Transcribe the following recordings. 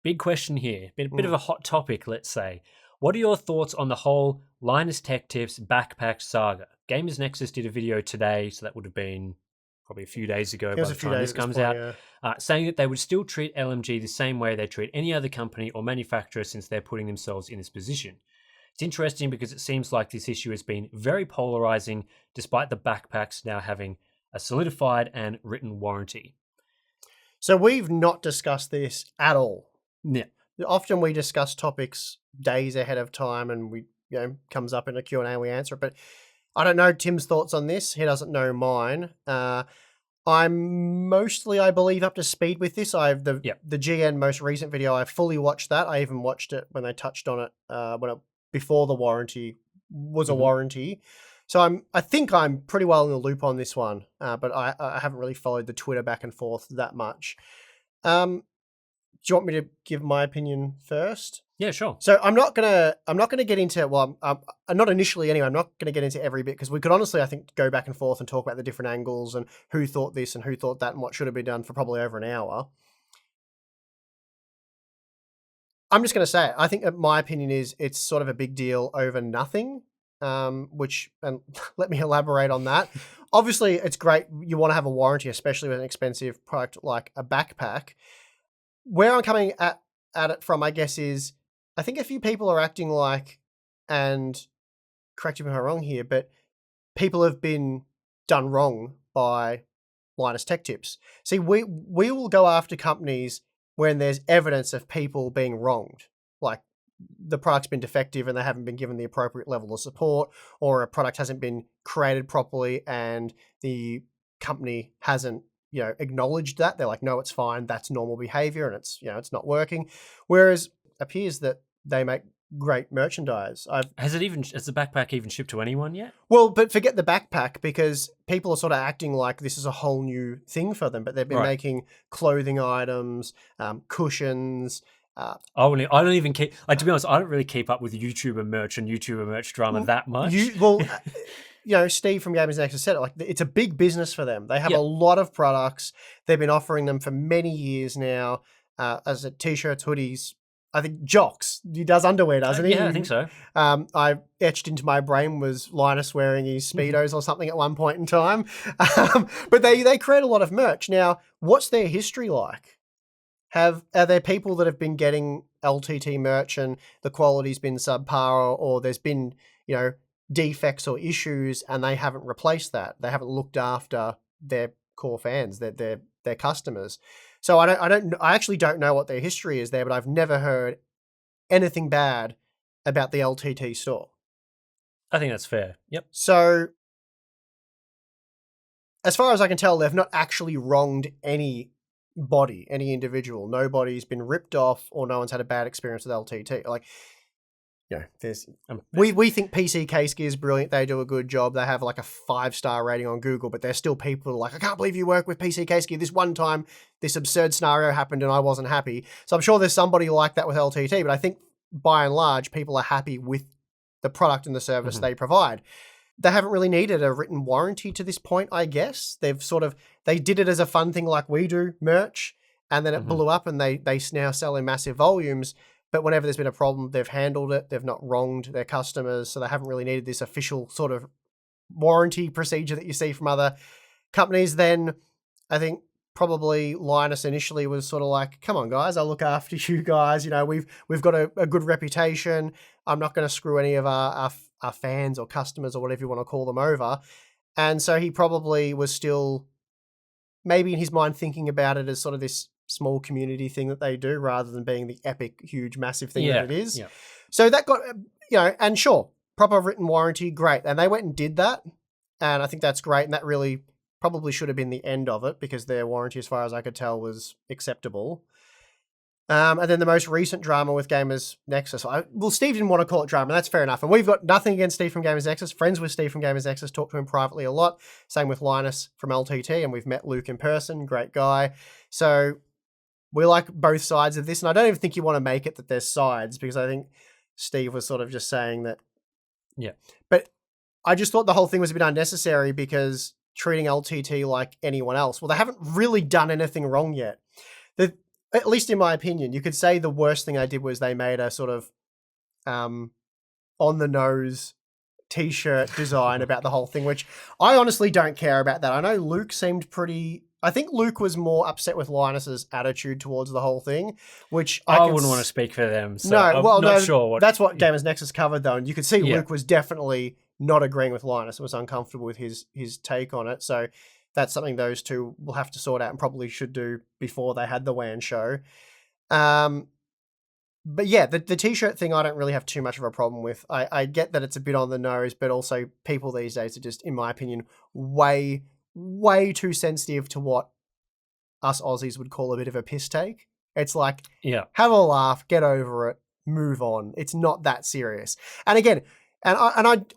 big question here. Bit of a hot topic, let's say. What are your thoughts on the whole Linus Tech Tips backpack saga? Gamers Nexus did a video today, so that would have been probably a few days ago by the time this comes out, saying that they would still treat LMG the same way they treat any other company or manufacturer since they're putting themselves in this position. It's interesting because it seems like this issue has been very polarizing, despite the backpacks now having a solidified and written warranty. So we've not discussed this at all. Yeah. Often we discuss topics days ahead of time, and we comes up in a Q&A and we answer it. But I don't know Tim's thoughts on this. He doesn't know mine. I'm mostly, I believe, up to speed with this. I have the GN most recent video. I fully watched that. I even watched it when they touched on it before the warranty was a warranty. So I think I'm pretty well in the loop on this one, but I haven't really followed the Twitter back and forth that much. Do you want me to give my opinion first? Yeah, sure. So I'm not gonna get into, well, I'm not initially anyway. I'm not gonna get into every bit, because we could honestly, I think, go back and forth and talk about the different angles and who thought this and who thought that and what should have been done for probably over an hour. I'm just going to say it. I think that my opinion is it's sort of a big deal over nothing, and let me elaborate on that. Obviously, it's great. You want to have a warranty, especially with an expensive product like a backpack. Where I'm coming at it from, I guess, is I think a few people are acting like, and correct me if I'm wrong here, but people have been done wrong by Linus Tech Tips. See, we will go after companies when there's evidence of people being wronged, like the product's been defective and they haven't been given the appropriate level of support, or a product hasn't been created properly and the company hasn't, acknowledged that. They're like, no, it's fine. That's normal behavior and it's, it's not working. Whereas it appears that they make great merchandise. Has the backpack even shipped to anyone yet? Well, but forget the backpack, because people are sort of acting like this is a whole new thing for them, but they've been making clothing items, cushions. I don't even keep, to be honest, I don't really keep up with YouTuber merch and YouTuber merch drama that much. Steve from Gamers Nexus said it, like, it's a big business for them. They have a lot of products. They've been offering them for many years now, as t-shirts, hoodies. I think Jocks, he does underwear, doesn't he? Yeah, I think so. I etched into my brain was Linus wearing his Speedos or something at one point in time. But they create a lot of merch. Now, what's their history like? Are there people that have been getting LTT merch and the quality's been subpar, or there's been, defects or issues and they haven't replaced that? They haven't looked after their core fans, their customers. So I actually don't know what their history is there, but I've never heard anything bad about the LTT store. I think that's fair. Yep. So as far as I can tell, they've not actually wronged anybody, any individual. Nobody's been ripped off or no one's had a bad experience with LTT. Like, we think PC Case Gear is brilliant. They do a good job. They have like a 5-star rating on Google, but there's still people who are like, I can't believe you work with PC Case Gear. This one time, this absurd scenario happened and I wasn't happy. So I'm sure there's somebody like that with LTT, but I think by and large, people are happy with the product and the service they provide. They haven't really needed a written warranty to this point, I guess. They did it as a fun thing like we do, merch, and then it blew up and they now sell in massive volumes. But whenever there's been a problem, they've handled it. They've not wronged their customers. So they haven't really needed this official sort of warranty procedure that you see from other companies. Then I think probably Linus initially was sort of like, come on, guys, I'll look after you guys. We've got a good reputation. I'm not going to screw any of our fans or customers or whatever you want to call them over. And so he probably was still maybe in his mind thinking about it as sort of this small community thing that they do, rather than being the epic, huge, massive thing that it is. Yeah. So that got, and sure, proper written warranty, great. And they went and did that. And I think that's great. And that really probably should have been the end of it, because their warranty, as far as I could tell, was acceptable. And then the most recent drama with Gamers Nexus. Steve didn't want to call it drama. That's fair enough. And we've got nothing against Steve from Gamers Nexus. Friends with Steve from Gamers Nexus, talk to him privately a lot. Same with Linus from LTT. And we've met Luke in person. Great guy. So we like both sides of this, and I don't even think you want to make it that there's sides, because I think Steve was sort of just saying that. Yeah. But I just thought the whole thing was a bit unnecessary, because treating LTT like anyone else, well, they haven't really done anything wrong yet. at least in my opinion, you could say the worst thing they did was they made a sort of on the nose t-shirt design about the whole thing, which I honestly don't care about that. I know Luke seemed pretty... I think Luke was more upset with Linus's attitude towards the whole thing, which I wouldn't want to speak for them. So I'm not sure. That's what Gamers Nexus covered, though, and you could see Luke was definitely not agreeing with Linus and was uncomfortable with his take on it. So that's something those two will have to sort out and probably should do before they had the WAN show. But yeah, the t-shirt thing I don't really have too much of a problem with. I get that it's a bit on the nose, but also people these days are just, in my opinion, way too sensitive to what us Aussies would call a bit of a piss take. It's like, have a laugh, get over it, move on. It's not that serious. And again,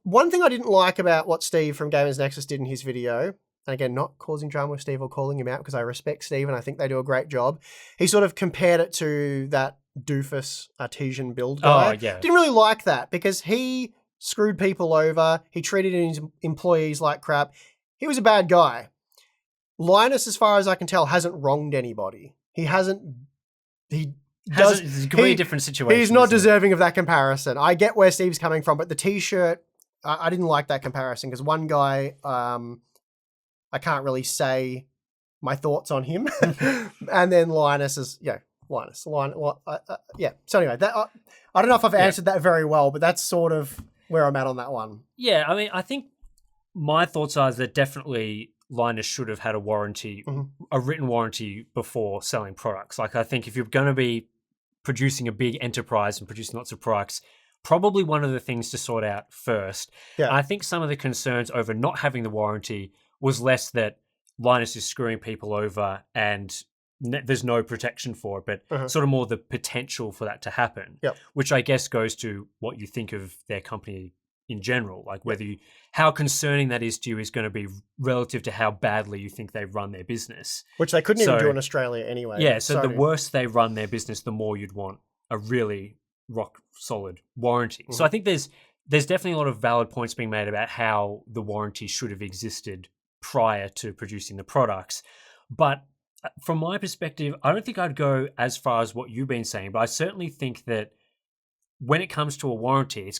one thing I didn't like about what Steve from Gamers Nexus did in his video, and again, not causing drama with Steve or calling him out because I respect Steve and I think they do a great job. He sort of compared it to that doofus artesian build guy. Oh, yeah. Didn't really like that because he screwed people over. He treated his employees like crap. He was a bad guy. Linus, as far as I can tell, hasn't wronged anybody. There's a completely different situation. He's not deserving of that comparison. I get where Steve's coming from, but the t-shirt, I didn't like that comparison because one guy, I can't really say my thoughts on him. And then Linus is, Linus. So anyway, I don't know if I've answered that very well, but that's sort of where I'm at on that one. Yeah, I mean, I think my thoughts are that definitely Linus should have had a warranty, a written warranty before selling products. Like, I think if you're going to be producing a big enterprise and producing lots of products, probably one of the things to sort out first. Yeah. I think some of the concerns over not having the warranty was less that Linus is screwing people over and there's no protection for it, but sort of more the potential for that to happen, which I guess goes to what you think of their company in general, like whether how concerning that is to you is going to be relative to how badly you think they run their business. Which they couldn't even do in Australia anyway. Yeah, so the worse they run their business, the more you'd want a really rock solid warranty. So I think there's definitely a lot of valid points being made about how the warranty should have existed prior to producing the products. But from my perspective, I don't think I'd go as far as what you've been saying, but I certainly think that when it comes to a warranty,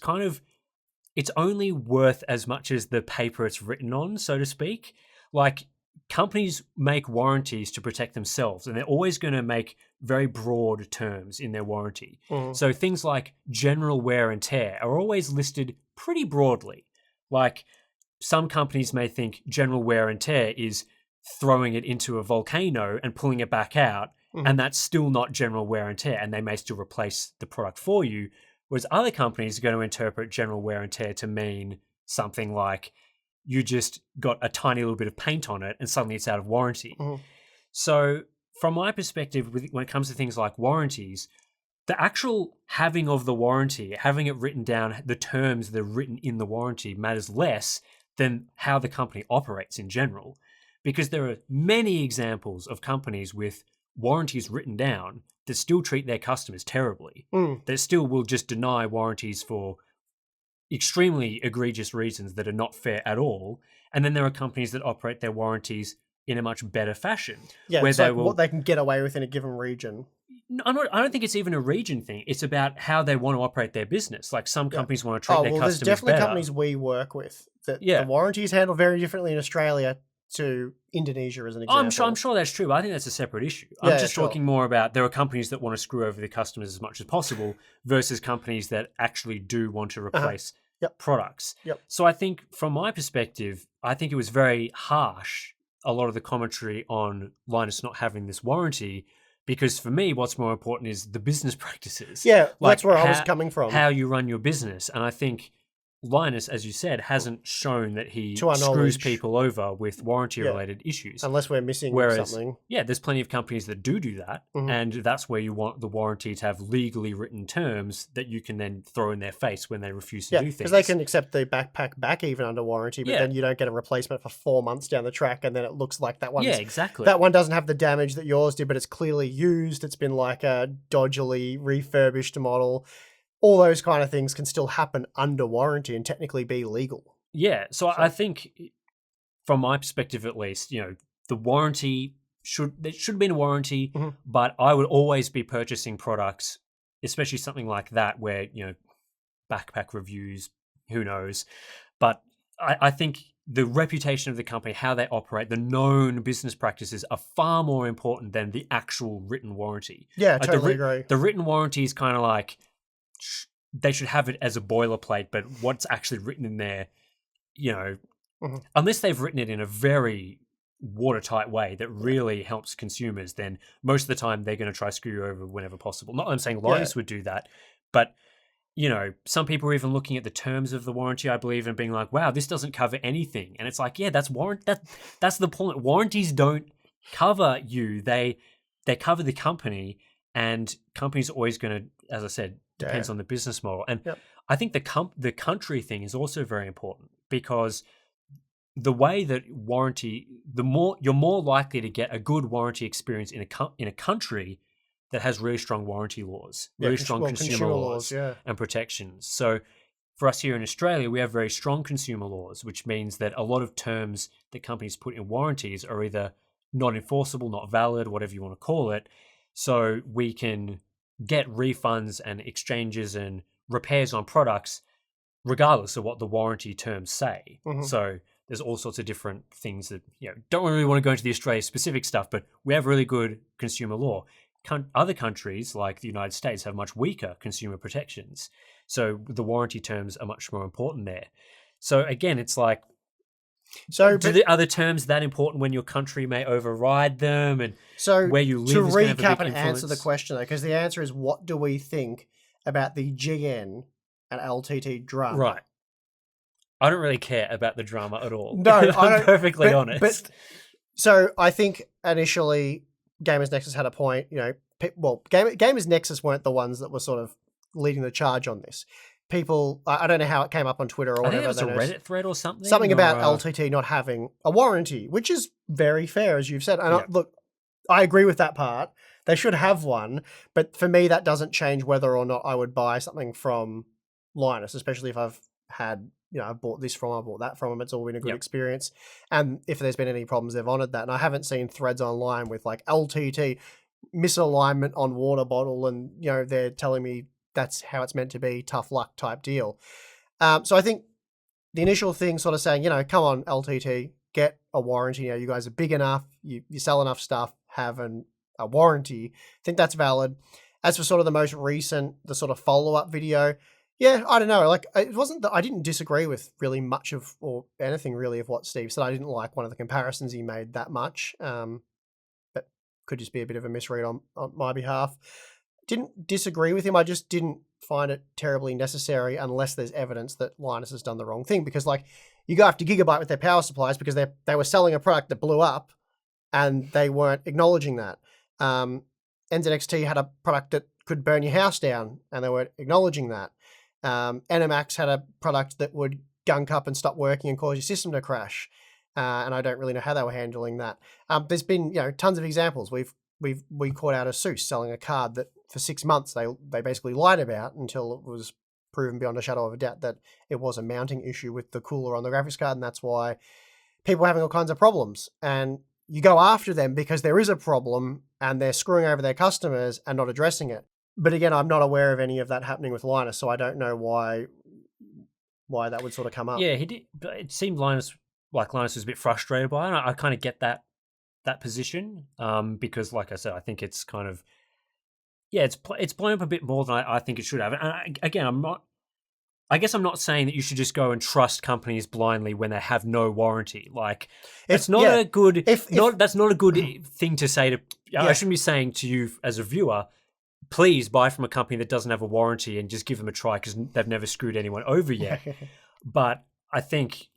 it's only worth as much as the paper it's written on, so to speak. Like, companies make warranties to protect themselves, and they're always going to make very broad terms in their warranty. So things like general wear and tear are always listed pretty broadly. Like, some companies may think general wear and tear is throwing it into a volcano and pulling it back out, and that's still not general wear and tear, and they may still replace the product for you. Whereas other companies are going to interpret general wear and tear to mean something like you just got a tiny little bit of paint on it and suddenly it's out of warranty. So from my perspective, when it comes to things like warranties, the actual having of the warranty, having it written down, the terms that are written in the warranty matters less than how the company operates in general. Because there are many examples of companies with warranties written down that still treat their customers terribly, that still will just deny warranties for extremely egregious reasons that are not fair at all. And then there are companies that operate their warranties in a much better fashion. Yeah, where it's what they can get away with in a given region. I don't think it's even a region thing. It's about how they want to operate their business. Like, some companies want to treat their customers better. There's definitely companies we work with that the warranty is handled very differently in Australia to Indonesia as an example. I'm sure that's true, but I think that's a separate issue. I'm just talking more about there are companies that want to screw over their customers as much as possible versus companies that actually do want to replace products. So I think from my perspective, I think it was very harsh, a lot of the commentary on Linus not having this warranty, because for me, what's more important is the business practices. Yeah, that's where I was coming from. How you run your business. And I think Linus, as you said, hasn't shown that he screws people over with warranty-related issues. Unless we're missing something. Yeah, there's plenty of companies that do that, and that's where you want the warranty to have legally written terms that you can then throw in their face when they refuse to do things. Because they can accept the backpack back even under warranty, but then you don't get a replacement for 4 months down the track, and then it looks like that one. Yeah, exactly. That one doesn't have the damage that yours did, but it's clearly used. It's been like a dodgily refurbished model. All those kind of things can still happen under warranty and technically be legal. Yeah, so I think from my perspective at least, the warranty there should have been a warranty, Mhm. but I would always be purchasing products, especially something like that where, backpack reviews, who knows. But I think the reputation of the company, how they operate, the known business practices are far more important than the actual written warranty. Yeah, Like totally agree. the written warranty is kind of like they should have it as a boilerplate, but what's actually written in there, Mhm. unless they've written it in a very watertight way that really helps consumers, then most of the time they're going to try to screw you over whenever possible. Not that I'm saying Linus would do that, but some people are even looking at the terms of the warranty, I believe, and being like, wow, this doesn't cover anything. And it's like, yeah, that's the point. Warranties don't cover you. They cover the company, and companies are always going to, as I said, depends on the business model. And I think the country thing is also very important, because the way that warranty, you're more likely to get a good warranty experience in a country that has really strong warranty laws, really strong consumer laws and protections. So for us here in Australia, we have very strong consumer laws, which means that a lot of terms that companies put in warranties are either not enforceable, not valid, whatever you want to call it. So we can get refunds and exchanges and repairs on products regardless of what the warranty terms say. Mhm. So there's all sorts of different things that, don't really want to go into the Australia specific stuff, but we have really good consumer law. Other countries like the United States have much weaker consumer protections. So the warranty terms are much more important there. So again, it's like, are the terms that important when your country may override them, and where you live to is going to have a recap big and influence? answer the question, though, because the answer is, what do we think about the GN and LTT drama? Right. I don't really care about the drama at all. No, I'm perfectly honest. So I think initially Gamers Nexus had a point. Gamers Nexus weren't the ones that were sort of leading the charge on this. People, I don't know how it came up on Twitter or whatever. I think it was a Reddit thread or something. Something about LTT not having a warranty, which is very fair, as you've said. And look, I agree with that part. They should have one, but for me, that doesn't change whether or not I would buy something from Linus, especially if I've had, I bought this from, I bought that from them. It's all been a good experience. And if there's been any problems, they've honored that. And I haven't seen threads online with like LTT misalignment on water bottle, and they're telling me that's how it's meant to be, tough luck type deal. So I think the initial thing sort of saying, come on, LTT, get a warranty. You guys are big enough, you sell enough stuff, have a warranty. I think that's valid. As for sort of the most recent, the sort of follow-up video, I don't know. Like, it wasn't that I didn't disagree with really much of, or anything really of what Steve said. I didn't like one of the comparisons he made that much. But could just be a bit of a misread on my behalf. Didn't disagree with him. I just didn't find it terribly necessary unless there's evidence that Linus has done the wrong thing. Because like, you go after Gigabyte with their power supplies because they were selling a product that blew up and they weren't acknowledging that. NZXT had a product that could burn your house down and they weren't acknowledging that. NMAX had a product that would gunk up and stop working and cause your system to crash. And I don't really know how they were handling that. There's been, tons of examples. We caught out ASUS selling a card that for 6 months they basically lied about until it was proven beyond a shadow of a doubt that it was a mounting issue with the cooler on the graphics card, and that's why people are having all kinds of problems. And you go after them because there is a problem and they're screwing over their customers and not addressing it. But again, I'm not aware of any of that happening with Linus, so I don't know why that would sort of come up. Yeah, he did. But it seemed Linus was a bit frustrated by it. I kind of get that position, because, like I said, I think it's kind of it's blown up a bit more than I think it should have. And again, I guess I'm not saying that you should just go and trust companies blindly when they have no warranty. Like, it's not a good. That's not a good thing to say to. I shouldn't be saying to you as a viewer, please buy from a company that doesn't have a warranty and just give them a try because they've never screwed anyone over yet. But I think,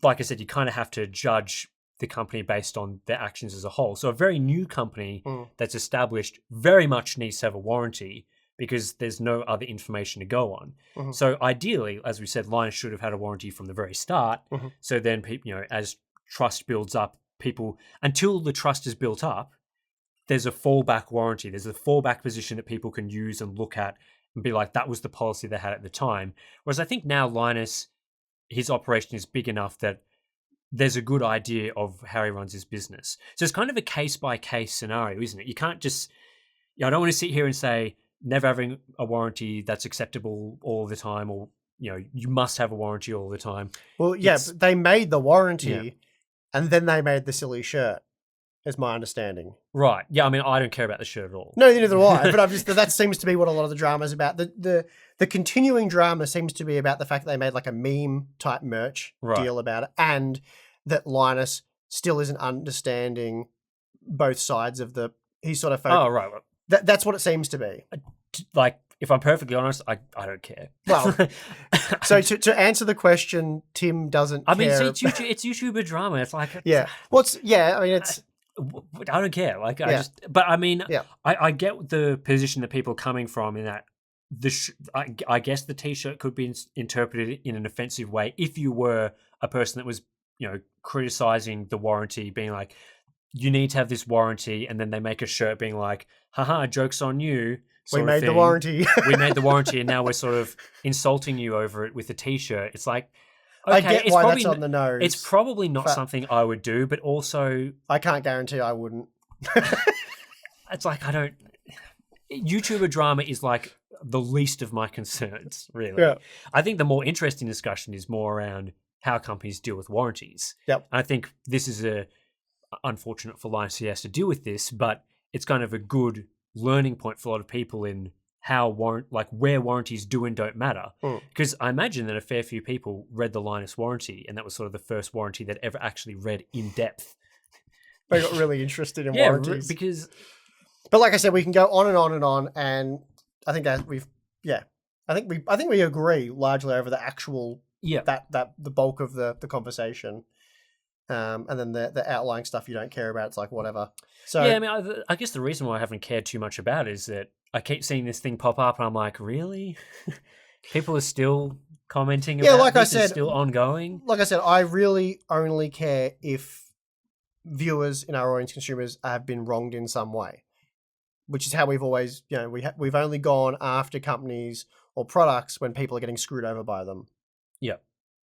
like I said, you kind of have to judge the company based on their actions as a whole. So a very new company that's established very much needs to have a warranty because there's no other information to go on. So ideally, as we said, Linus should have had a warranty from the very start. So then, people, as trust builds up, until the trust is built up, there's a fallback warranty. There's a fallback position that people can use and look at and be like, that was the policy they had at the time. Whereas I think now Linus, his operation is big enough that there's a good idea of how he runs his business. So it's kind of a case by case scenario, isn't it? You can't just, I don't want to sit here and say never having a warranty that's acceptable all the time, or you must have a warranty all the time. Well, yeah, but they made the warranty, and then they made the silly shirt, is my understanding. Right. Yeah, I mean, I don't care about the shirt at all. No, neither do I. But that seems to be what a lot of the drama is about. The continuing drama seems to be about the fact that they made like a meme type merch deal about it, and that Linus still isn't understanding both sides of the. He's sort of focused. Oh, right. That's what it seems to be. Like, if I'm perfectly honest, I don't care. Well, so to answer the question, Tim doesn't. I mean, it's YouTuber drama. It's like I mean, it's. I don't care. Like, I mean, I get the position that people are coming from in that. I guess the T-shirt could be interpreted in an offensive way if you were a person that was, criticizing the warranty, being like, you need to have this warranty, and then they make a shirt being like, haha, joke's on you. We made the warranty. We made the warranty, and now we're sort of insulting you over it with a T-shirt. It's like, okay, I get why that's on the nose. It's probably not something I would do, but also... I can't guarantee I wouldn't. It's like, YouTuber drama is like the least of my concerns, really. Yeah. I think the more interesting discussion is more around how companies deal with warranties. Yep. I think this is unfortunate for Linus he has to deal with this, but it's kind of a good learning point for a lot of people in how where warranties do and don't matter. Because I imagine that a fair few people read the Linus warranty, and that was sort of the first warranty that ever actually read in depth. They got really interested in warranties. Because... But like I said, we can go on and on and on, and I think that I think we agree largely over the actual that the bulk of the conversation, and then the outlying stuff you don't care about. It's like whatever. So I mean, I guess the reason why I haven't cared too much about it is that I keep seeing this thing pop up, and I'm like, really? People are still commenting about like this? I said, it's still ongoing. Like I said, I really only care if viewers in our audience, consumers, have been wronged in some way. Which is how we've always, we've only gone after companies or products when people are getting screwed over by them. Yeah.